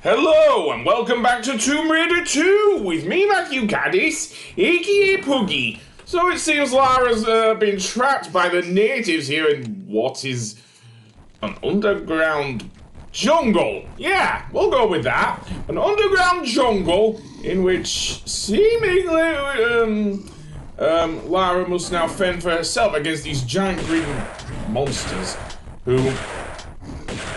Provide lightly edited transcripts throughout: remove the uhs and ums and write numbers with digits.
Hello and welcome back to Tomb Raider 2 with me, Matthew Yetis, aka Puggy. So it seems Lara's been trapped by the natives here in what is an underground jungle. Yeah, we'll go with that. An underground jungle in which seemingly Lara must now fend for herself against these giant green monsters who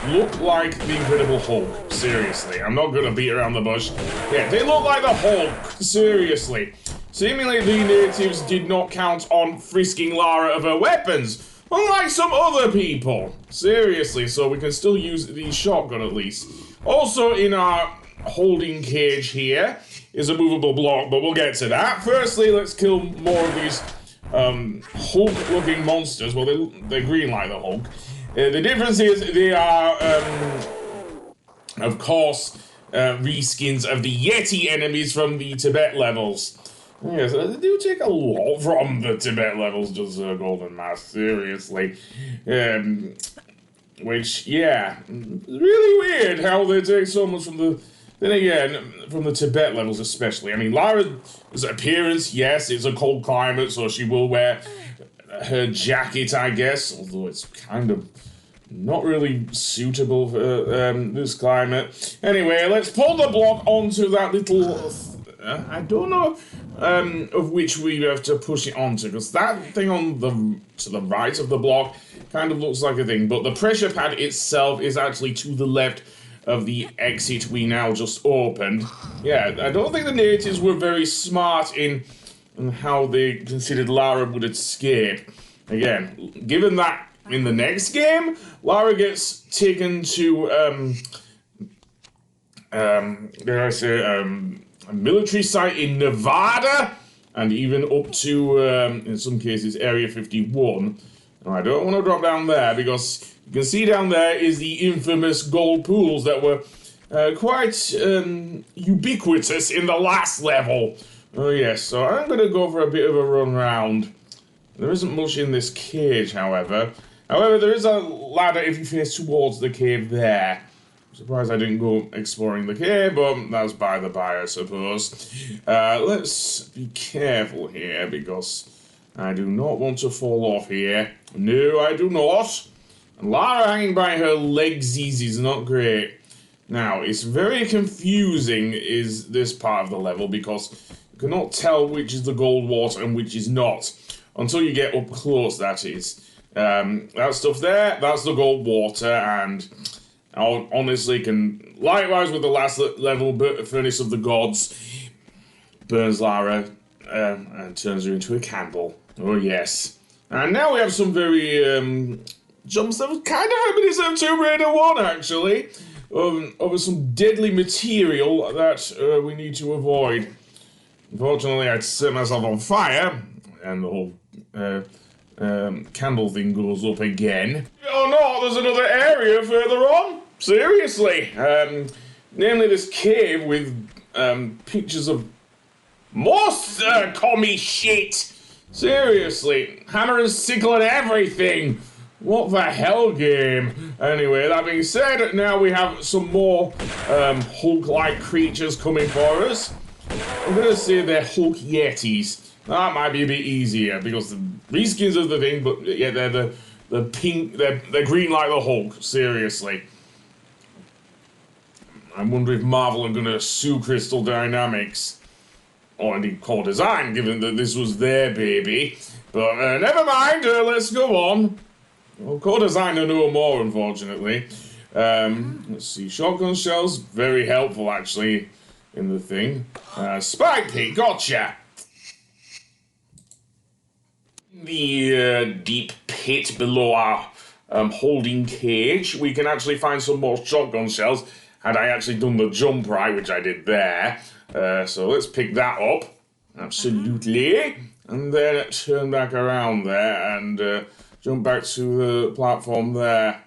look like the Incredible Hulk. Seriously, I'm not gonna beat around the bush. Yeah, they look like the Hulk. Seriously. Seemingly the natives did not count on frisking Lara of her weapons, unlike some other people. Seriously, so we can still use the shotgun at least. Also in our holding cage here is a movable block, but we'll get to that. Firstly, let's kill more of these Hulk-looking monsters. Well, they're green like the Hulk. The difference is they are, of course, reskins of the Yeti enemies from the Tibet levels. Yes, they do take a lot from the Tibet levels, just Golden Mask, seriously. Which, yeah, really weird how they take so much from the... Then again, from the Tibet levels especially. I mean, Lara's appearance, yes, it's a cold climate, so she will wear her jacket, I guess, although it's kind of not really suitable for this climate. Anyway, let's pull the block onto that little... I don't know of which we have to push it onto, because that thing on to the right of the block kind of looks like a thing, but the pressure pad itself is actually to the left of the exit we now just opened. Yeah, I don't think the natives were very smart in how they considered Lara would escape. Again, given that in the next game, Lara gets taken to, dare I say, a military site in Nevada, and even up to, in some cases, Area 51. Now, I don't want to drop down there, because you can see down there is the infamous gold pools that were quite ubiquitous in the last level. Oh yes, so I'm going to go for a bit of a run round. There isn't much in this cage, however. However, there is a ladder if you face towards the cave there. I'm surprised I didn't go exploring the cave, but that's by the by, I suppose. Let's be careful here, because I do not want to fall off here. No, I do not. And Lara hanging by her legsies is not great. Now, it's very confusing, is this part of the level, because you cannot tell which is the gold water and which is not. Until you get up close, that is. That stuff there, that's the gold water, and I honestly can, likewise with the last level, Furnace of the Gods, burns Lara and turns her into a candle. Oh yes. And now we have some very jumps that was kind of reminiscent of Tomb Raider 1, actually, over some deadly material that we need to avoid. Unfortunately, I'd set myself on fire, and the whole candle thing goes up again. Oh no, there's another area further on. Seriously. Namely this cave with pictures of more commie shit. Seriously. Hammer and sickle and everything. What the hell, game? Anyway, that being said, now we have some more Hulk-like creatures coming for us. I'm gonna say they're Hulk Yetis. That might be a bit easier, because the reskins of the thing, but yeah, they're the pink, they're green like the Hulk, seriously. I wonder if Marvel are gonna sue Crystal Dynamics, or indeed Core Design, given that this was their baby. But never mind, let's go on. Well, Core Design are no more, unfortunately. Let's see, shotgun shells, very helpful actually in the thing. Spike Pig, gotcha! The deep pit below our holding cage, we can actually find some more shotgun shells, had I actually done the jump right, which I did there. So let's pick that up, absolutely, and then turn back around there and jump back to the platform there,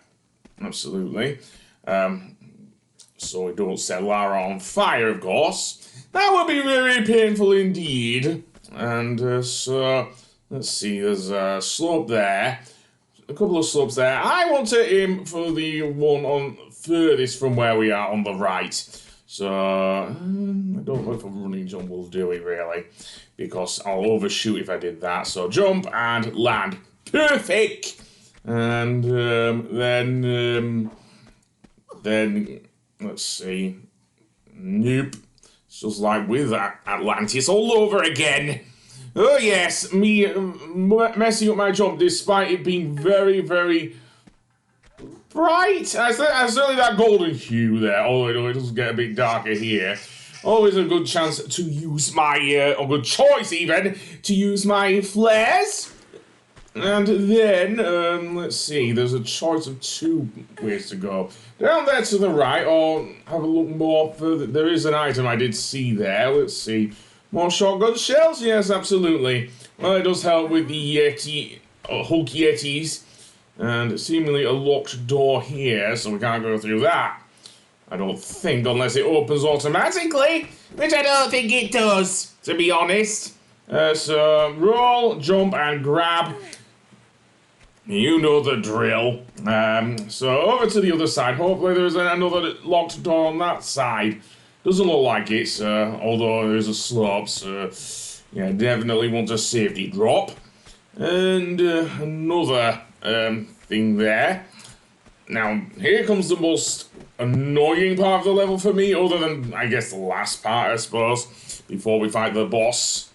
absolutely. So we don't set Lara on fire, of course. That would be very painful indeed. And so, let's see, there's a slope there, a couple of slopes there. I want to aim for the one on furthest from where we are on the right. So, I don't know if a running jump will do it, really, because I'll overshoot if I did that. So, jump and land. Perfect! And then, let's see. Nope. It's just like with Atlantis all over again. Oh, yes, me messing up my jump despite it being very, very bright. Certainly that golden hue there, although it does get a bit darker here. Always a good chance to use my, or good choice even, to use my flares. And then, let's see, there's a choice of 2 ways to go. Down there to the right, or have a look more further. There is an item I did see there. Let's see. More shotgun shells? Yes, absolutely. Well, it does help with the Yeti, Hulk Yetis. And seemingly a locked door here, so we can't go through that. I don't think, unless it opens automatically, which I don't think it does, to be honest. So, roll, jump, and grab. You know the drill. So, over to the other side. Hopefully there's another locked door on that side. Doesn't look like it, although there's a slope, so yeah, definitely want a safety drop. And another thing there. Now, here comes the most annoying part of the level for me, other than, I guess, the last part, I suppose, before we fight the boss.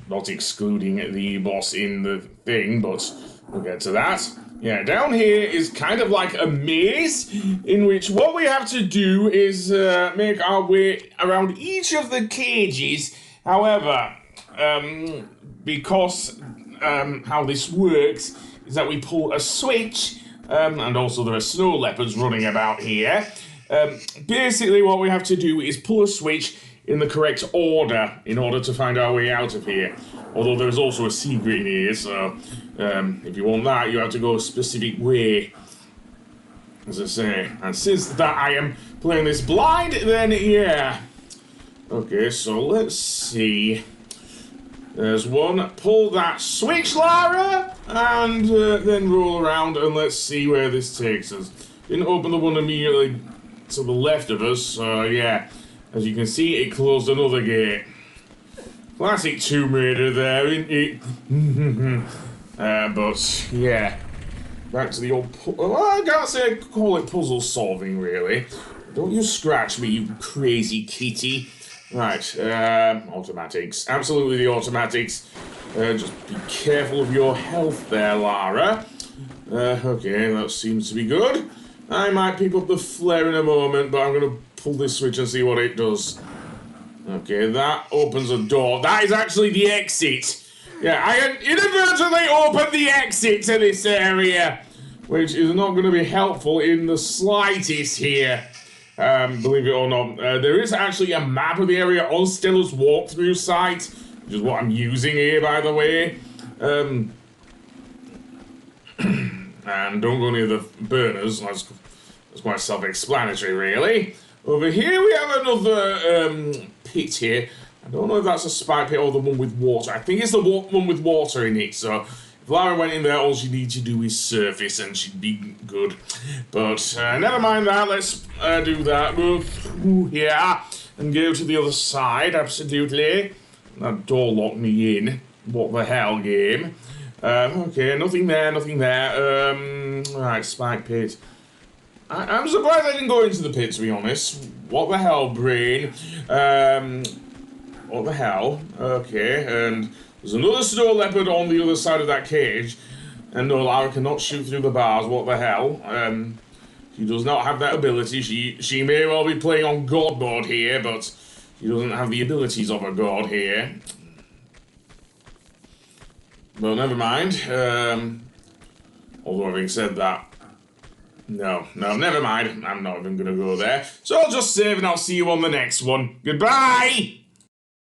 Not excluding the boss in the thing, but we'll get to that. Yeah, down here is kind of like a maze, in which what we have to do is make our way around each of the cages. However, because how this works is that we pull a switch, and also there are snow leopards running about here. Basically what we have to do is pull a switch in the correct order in order to find our way out of here. Although there's also a secret in here, so if you want that, you have to go a specific way, as I say. And since that I am playing this blind, then yeah. Okay, so let's see. There's one. Pull that switch, Lara, and then roll around, and let's see where this takes us. Didn't open the one immediately to the left of us, so yeah. As you can see, it closed another gate. Classic Tomb Raider there, isn't it? But yeah. Back to the old... Well, I can't call it puzzle solving, really. Don't you scratch me, you crazy kitty. Right, automatics. Absolutely the automatics. Just be careful of your health there, Lara. Okay, that seems to be good. I might pick up the flare in a moment, but I'm going to pull this switch and see what it does. Okay, that opens a door. That is actually the exit. Yeah, I inadvertently opened the exit to this area, which is not going to be helpful in the slightest here. Believe it or not. There is actually a map of the area on Stella's walkthrough site, which is what I'm using here, by the way. And don't go near the burners. That's quite self-explanatory, really. Over here we have another pit here. I don't know if that's a spike pit or the one with water. I think it's the one with water in it, so if Lara went in there, all she needs to do is surface and she'd be good. But never mind that, let's do that. Go through here and go to the other side, absolutely. That door locked me in. What the hell, game? Okay, nothing there, nothing there. Right, spike pit. I'm surprised I didn't go into the pit, to be honest. What the hell, brain? What the hell? Okay, and there's another snow leopard on the other side of that cage. And no, Lara cannot shoot through the bars. What the hell? She does not have that ability. She may well be playing on God mode here, but she doesn't have the abilities of a god here. But never mind. Although having said that, no, never mind. I'm not even gonna go there. So I'll just save and I'll see you on the next one. Goodbye!